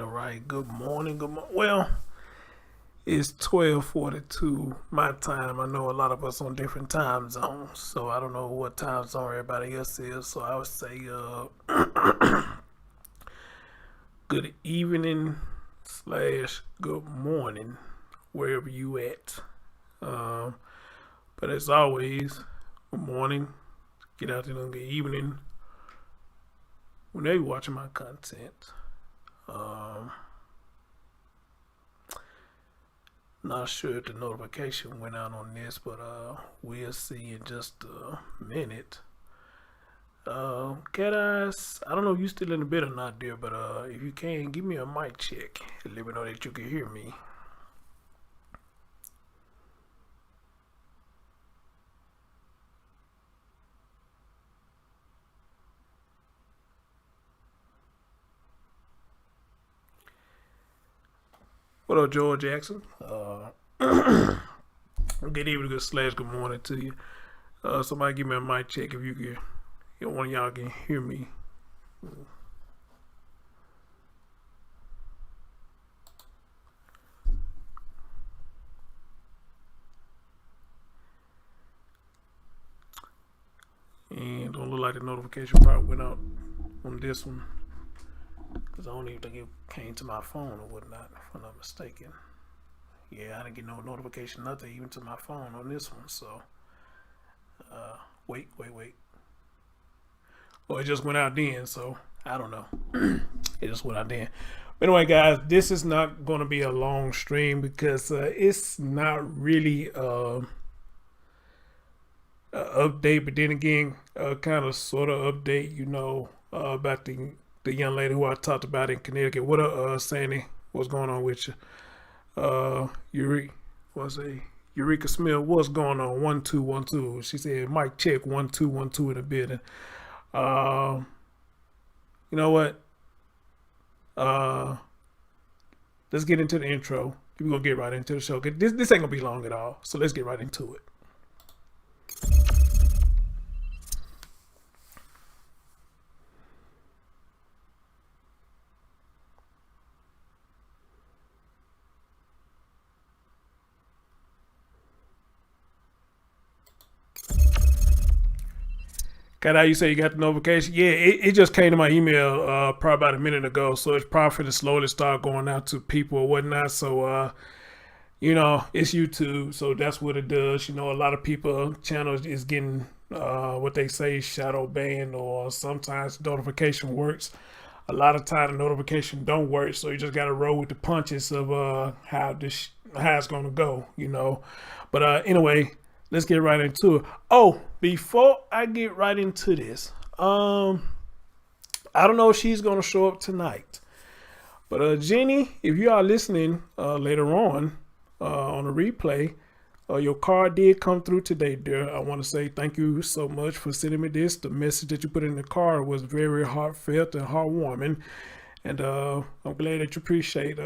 All right. Good morning. Good morning. Well, it's 12:42 my time. I know a lot of us on different time zones, so I don't know what time zone everybody else is. So I would say, good evening slash good morning wherever you at. Um, but as always, good morning. Get out there and good evening whenever you're watching my content. Um, Not sure if the notification went out on this, but we'll see in just a minute. Cat Eyes, I don't know if you still in the bed or not, dear, but if you can, give me a mic check and let me know that you can hear me. What up, George Jackson? Good evening, good slash good morning to you. Somebody give me a mic check if you can. If one of y'all can hear me. And don't look like the notification probably went out on this one. Because I don't even think it came to my phone or whatnot, if I'm not mistaken. Yeah, I didn't get no notification, nothing, even to my phone on this one. So, wait. Well, it just went out then, so I don't know. It just went out then. But anyway, guys, this is not going to be a long stream because it's not really an update, but then again, kind of sort of update, about the young lady who I talked about in Connecticut. What up, Sandy? What's going on with you? Eureka Smith, what's going on? 1-2-1-2. She said, Mike check 1-2-1-2 in the building. You know what? Let's get into the intro. We're gonna get right into the show. This ain't gonna be long at all. So let's get right into it. Got how you say you got the notification? Yeah, it just came to my email probably about a minute ago, so it's probably going to slowly start going out to people or whatnot. So, it's YouTube, so that's what it does. A lot of people channels is getting what they say shadow banned, or sometimes notification works. A lot of time the notification don't work, so you just got to roll with the punches of how it's going to go. But anyway. Let's get right into it. Oh, before I get right into this, I don't know if she's going to show up tonight. But Jenny, if you are listening later on a replay, your card did come through today, dear. I want to say thank you so much for sending me this. The message that you put in the card was very heartfelt and heartwarming. And I'm glad that you appreciate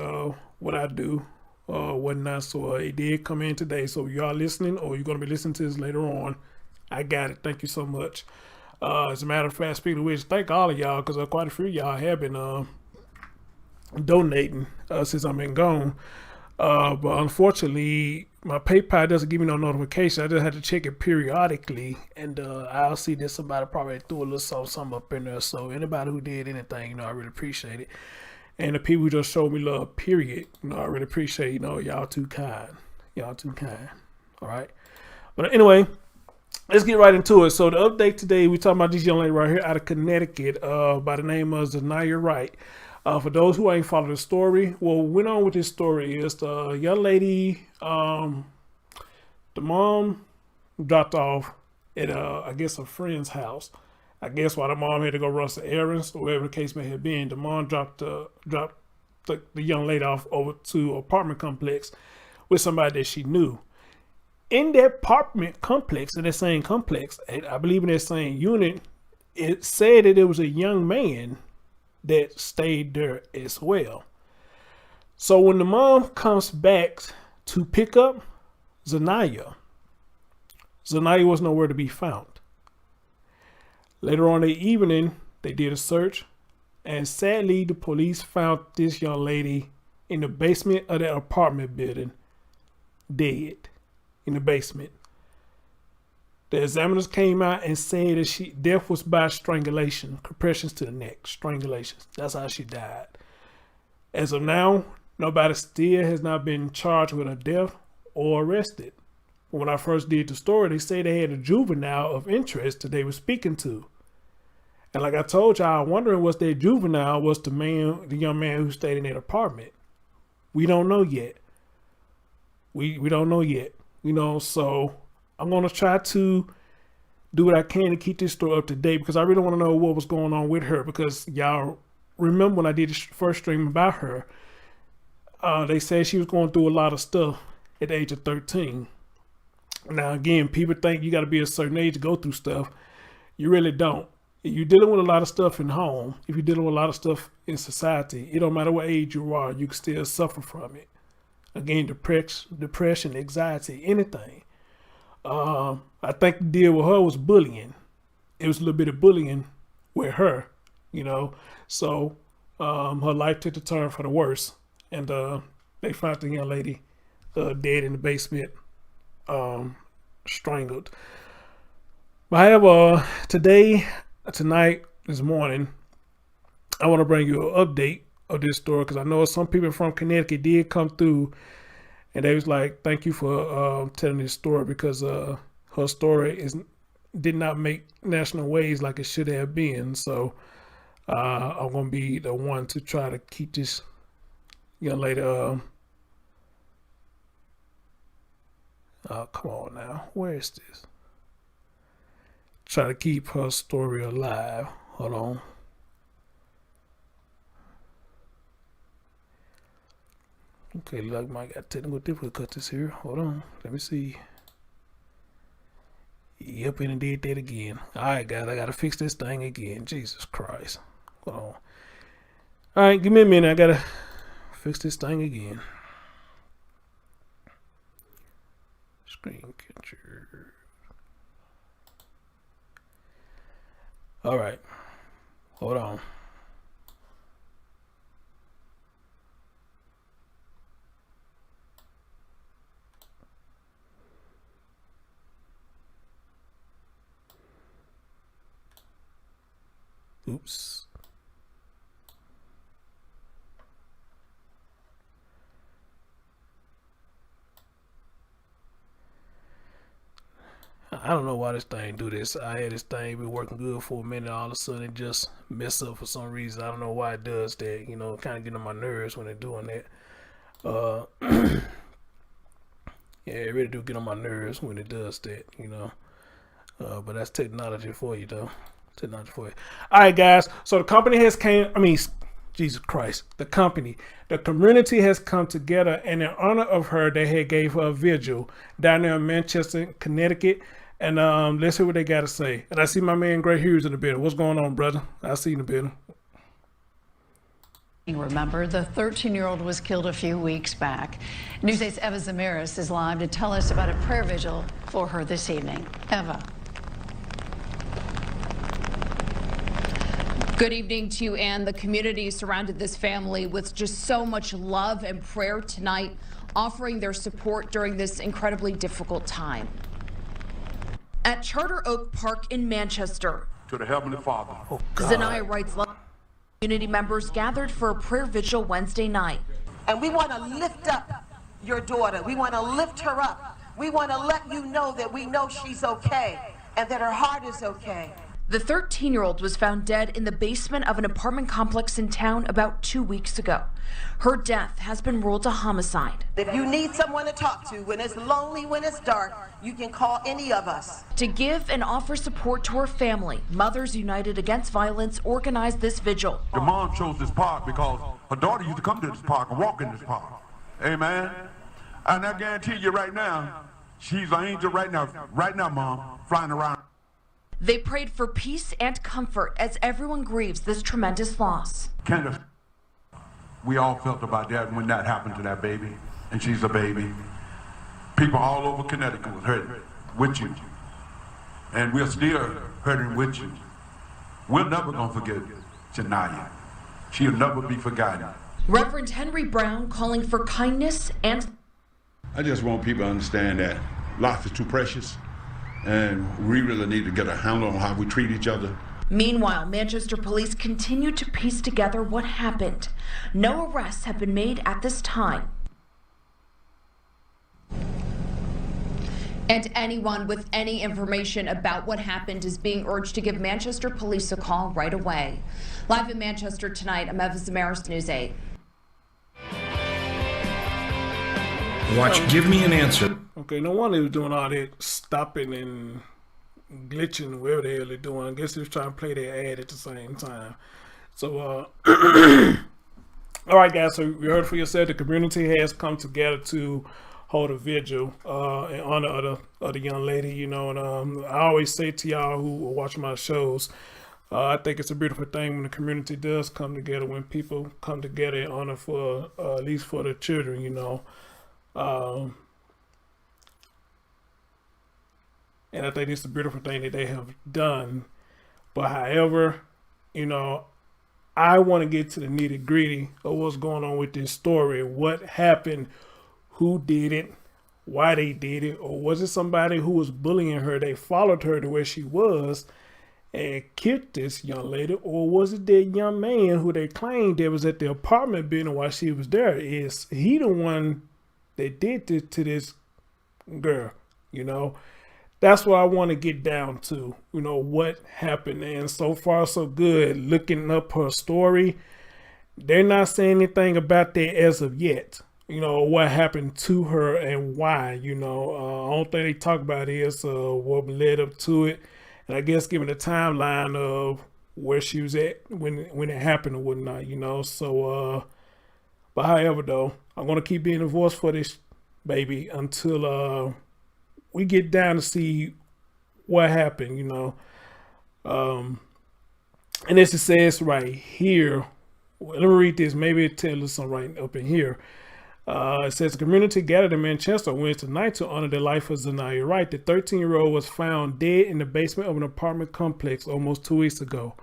what I do. Whatnot. So it did come in today. So you are listening, or you're going to be listening to this later on. I got it. Thank you so much. As a matter of fact, speaking of which, thank all of y'all, because quite a few of y'all have been donating since I've been gone. But unfortunately, my PayPal doesn't give me no notification. I just had to check it periodically, and I'll see that somebody probably threw a little something up in there. So anybody who did anything, I really appreciate it. And the people who just showed me love, period. I really appreciate, y'all too kind. Y'all too kind. All right. But anyway, let's get right into it. So the update today, we're talking about this young lady right here out of Connecticut by the name of Zaniya Wright. For those who ain't followed the story, what went on with this story is the young lady, the mom dropped off at, I guess, a friend's house. I guess while the mom had to go run some errands, or whatever the case may have been, the mom dropped the young lady off over to an apartment complex with somebody that she knew. In that apartment complex, in that same complex, I believe in that same unit, it said that there was a young man that stayed there as well. So when the mom comes back to pick up Zaniya was nowhere to be found. Later on in the evening, they did a search And sadly, the police found this young lady in the basement of that apartment building, dead in the basement. The examiners came out and said that death was by strangulation, compressions to the neck, strangulations. That's how she died. As of now, nobody still has not been charged with her death or arrested. When I first did the story, they say they had a juvenile of interest that they were speaking to. And like I told y'all, wondering was that juvenile was the young man who stayed in that apartment. We don't know yet. We don't know yet. So I'm going to try to do what I can to keep this story up to date because I really want to know what was going on with her because y'all remember when I did the first stream about her, they said she was going through a lot of stuff at the age of 13. Now, again, people think you got to be a certain age to go through stuff. You really don't. If you're dealing with a lot of stuff in home, if you're dealing with a lot of stuff in society, it don't matter what age you are, you can still suffer from it. Again, depression, anxiety, anything. I think the deal with her was bullying. It was a little bit of bullying with her, So her life took a turn for the worse. And they found the young lady dead in the basement, strangled. But however, tonight, this morning, I want to bring you an update of this story because I know some people from Connecticut did come through and they was like, thank you for telling this story because her story did not make national waves like it should have been. So I'm going to be the one to try to keep this young lady. Come on now. Where is this? Try to keep her story alive. Hold on. Okay, look like I might got technical difficulties here. Hold on. Let me see. Yep, and it did that again. Alright, guys, I gotta fix this thing again. Jesus Christ. Hold on. Alright, give me a minute. I gotta fix this thing again. Screen capture. Alright. Hold on. Oops. I don't know why this thing do this. I had this thing been working good for a minute. All of a sudden it just mess up for some reason. I don't know why it does that. Kind of getting on my nerves when they're doing that. Yeah, it really do get on my nerves when it does that, but that's technology for you though. Technology for you. All right, guys. So the company has Jesus Christ, the community has come together, and in honor of her, they had gave her a vigil down there in Manchester, Connecticut. And let's hear what they got to say. And I see my man Gray Hughes in the building. What's going on, brother? I see you in the building. You remember, the 13-year-old was killed a few weeks back. Newsday's Eva Zamiris is live to tell us about a prayer vigil for her this evening. Eva. Good evening to you, Ann. The community surrounded this family with just so much love and prayer tonight, offering their support during this incredibly difficult time. At Charter Oak Park in Manchester, to the Heavenly Father. Oh, God. Zaniya Wright's community members gathered for a prayer vigil Wednesday night. And we want to lift up your daughter. We want to lift her up. We want to let you know that we know she's okay and that her heart is okay. The 13-year-old was found dead in the basement of an apartment complex in town about 2 weeks ago. Her death has been ruled a homicide. If you need someone to talk to, when it's lonely, when it's dark, you can call any of us. To give and offer support to her family, Mothers United Against Violence organized this vigil. Your mom chose this park because her daughter used to come to this park and walk in this park. Amen. And I guarantee you right now, she's an angel right now, Mom, flying around. They prayed for peace and comfort as everyone grieves this tremendous loss. Candace, we all felt about that when that happened to that baby, and she's a baby. People all over Connecticut was hurting with you, and we're still hurting with you. We're never gonna forget Zaniya. She'll never be forgotten. Reverend Henry Brown calling for kindness and... I just want people to understand that life is too precious, and we really need to get a handle on how we treat each other. Meanwhile, Manchester police continue to piece together what happened. No arrests have been made at this time. And anyone with any information about what happened is being urged to give Manchester police a call right away. Live in Manchester tonight, I'm Eva Zamaris, News 8. Watch Give Me an Answer. Okay, no wonder he was doing all that stopping and glitching, whatever the hell they're doing. I guess he was trying to play their ad at the same time. So, all right, guys, so you heard for yourself, the community has come together to hold a vigil in honor of the young lady, you know, and I always say to y'all who watch my shows, I think it's a beautiful thing when the community does come together, when people come together in honor for, at least for the children, you know. And I think it's a beautiful thing that they have done. But however, you know, I want to get to the nitty gritty of what's going on with this story. What happened? Who did it? Why they did it? Or was it somebody who was bullying her? They followed her to where she was and killed this young lady? Or was it that young man who they claimed that was at the apartment building while she was there? Is he the one that did this to this girl? You know, that's what I want to get down to, you know, what happened. And so far so good. Looking up her story, they're not saying anything about that as of yet, you know, what happened to her and why. You know, only thing they talk about is what led up to it, and I guess given the timeline of where she was at when it happened or whatnot, you know. So but however though, I'm gonna keep being a voice for this baby until we get down to see what happened, you know. And as it says right here, let me read this, maybe it tells us something right up in here. It says the community gathered in Manchester Wednesday night to honor the life of Zaniya Wright. The 13-year-old was found dead in the basement of an apartment complex almost 2 weeks ago.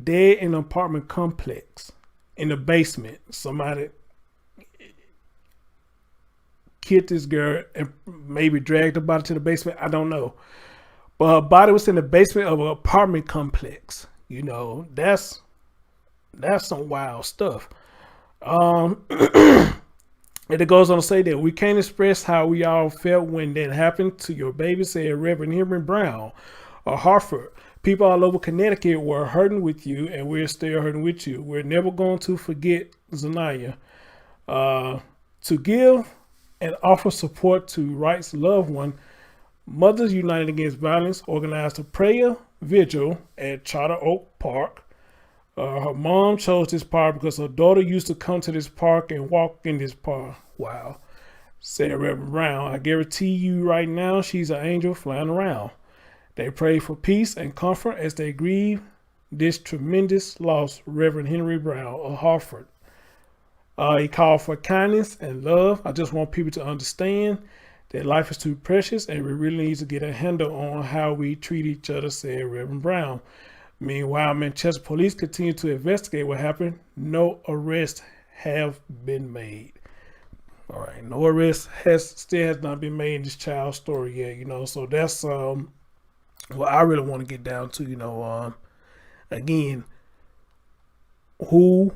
Dead in an apartment complex in the basement. Somebody killed this girl and maybe dragged her body to the basement. I don't know. But her body was in the basement of an apartment complex. You know, that's some wild stuff. And it goes on to say that we can't express how we all felt when that happened to your baby, said Reverend Henry Brown of Hartford. People all over Connecticut were hurting with you, and we're still hurting with you. We're never going to forget Zaniya. To give and offer support to Wright's loved one, Mothers United Against Violence organized a prayer vigil at Charter Oak Park. Her mom chose this park because her daughter used to come to this park and walk in this park. Wow, said Reverend Brown. I guarantee you right now, she's an angel flying around. They pray for peace and comfort as they grieve this tremendous loss, Reverend Henry Brown of Hartford. He called for kindness and love. I just want people to understand that life is too precious and we really need to get a handle on how we treat each other, said Reverend Brown. Meanwhile, Manchester police continue to investigate what happened. No arrests have been made. All right, no arrest still has not been made in this child's story yet, you know. So that's what I really want to get down to, you know. Again, who,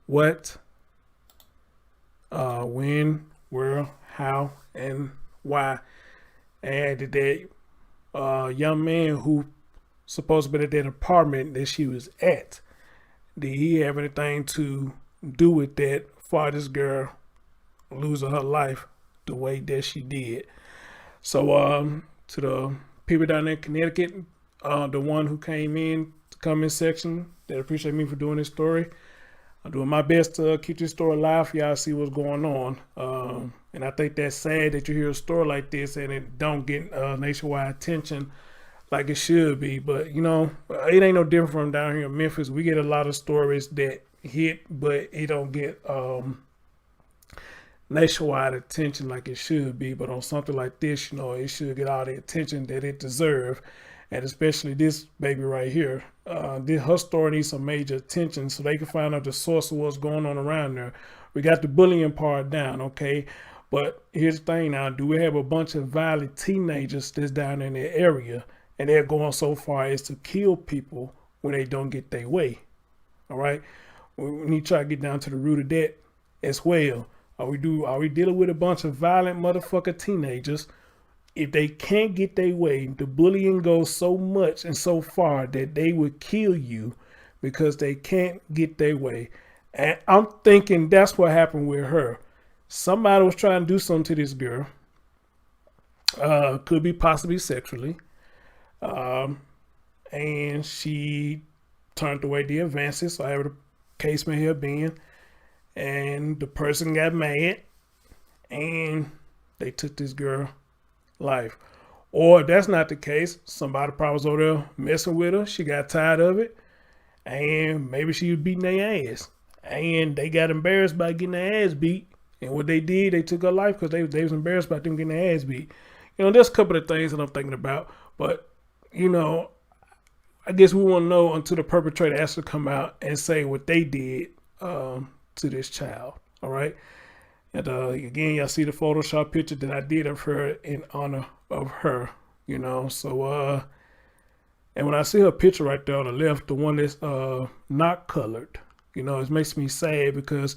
what, when, where, how, and why. And did that young man who supposed to be at that apartment that she was at, did he have anything to do with that for this girl losing her life the way that she did? So to the people down there in Connecticut, the one who came in the comment section, they appreciate me for doing this story. I'm doing my best to keep this story alive for y'all to see what's going on. And I think that's sad that you hear a story like this and it don't get nationwide attention like it should be. But, you know, it ain't no different from down here in Memphis. We get a lot of stories that hit, but it don't get nationwide attention like it should be. But on something like this, you know, it should get all the attention that it deserves. and especially this baby right here. Her story needs some major attention so they can find out the source of what's going on around there. We got the bullying part down, okay? But here's the thing now, do we have a bunch of violent teenagers that's down in the area and they're going so far as to kill people when they don't get their way? All right? We need to try to get down to the root of that as well. Are we dealing with a bunch of violent motherfucker teenagers? If they can't get their way, the bullying goes so much and so far that they would kill you because they can't get their way. And I'm thinking that's what happened with her. Somebody was trying to do something to this girl. Could be possibly sexually. And she turned away the advances, so however the case may have been. And the person got mad and they took this girl life. Or if that's not the case, somebody probably was over there messing with her. She got tired of it. And maybe she was beating their ass. And they got embarrassed by getting their ass beat. And what they did, they took her life because they was embarrassed about them getting their ass beat. You know, there's a couple of things that I'm thinking about. But, you know, I guess we won't know until the perpetrator actually come out and say what they did to this child. All right. And again, y'all see the Photoshop picture that I did of her in honor of her, you know. So, and when I see her picture right there on the left, the one that's not colored, you know, it makes me sad because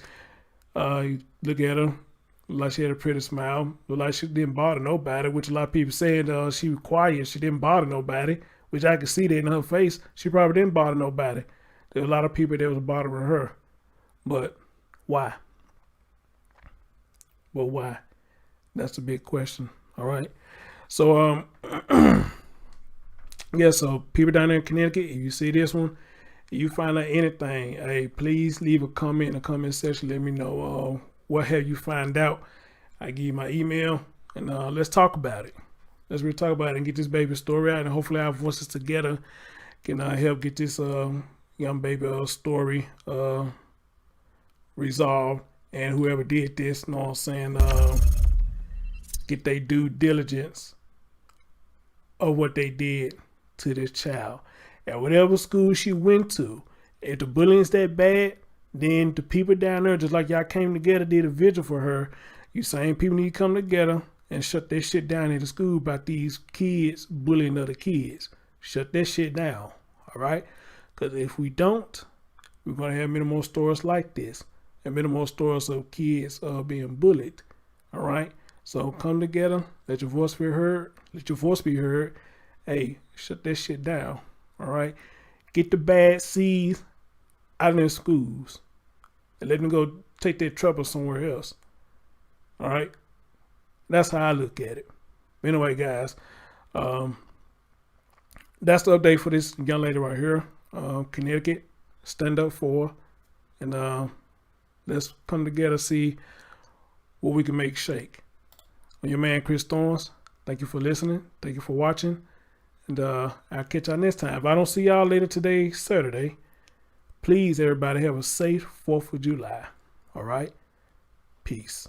you look at her, look like she had a pretty smile, look like she didn't bother nobody, which a lot of people said she was quiet, she didn't bother nobody, which I could see that in her face. She probably didn't bother nobody. There were a lot of people that was bothering her. But why? Well, why? That's the big question. All right. So, yeah, so people down there in Connecticut, if you see this one, if you find out anything, hey, please leave a comment in the comment section. Let me know what have you find out. I give you my email and let's talk about it. Let's really talk about it and get this baby story out, and hopefully our voices together can help get this young baby story resolved. And whoever did this, you know what I'm saying, get their due diligence of what they did to this child. At whatever school she went to, if the bullying's that bad, then the people down there, just like y'all came together, did a vigil for her, you same people need to come together and shut that shit down in the school about these kids bullying other kids. Shut that shit down, all right? Because if we don't, we're going to have many more stories like this. And many more stories of kids being bullied. All right. So come together. Let your voice be heard. Let your voice be heard. Hey, shut that shit down. All right. Get the bad seeds out of their schools and let them go take their trouble somewhere else. All right. That's how I look at it. Anyway, guys, that's the update for this young lady right here. Connecticut, stand up for her. And let's come together, see what we can make shake. I'm your man, Chris Thorns. Thank you for listening. Thank you for watching. And I'll catch y'all next time. If I don't see y'all later today, Saturday, please, everybody, have a safe 4th of July. All right? Peace.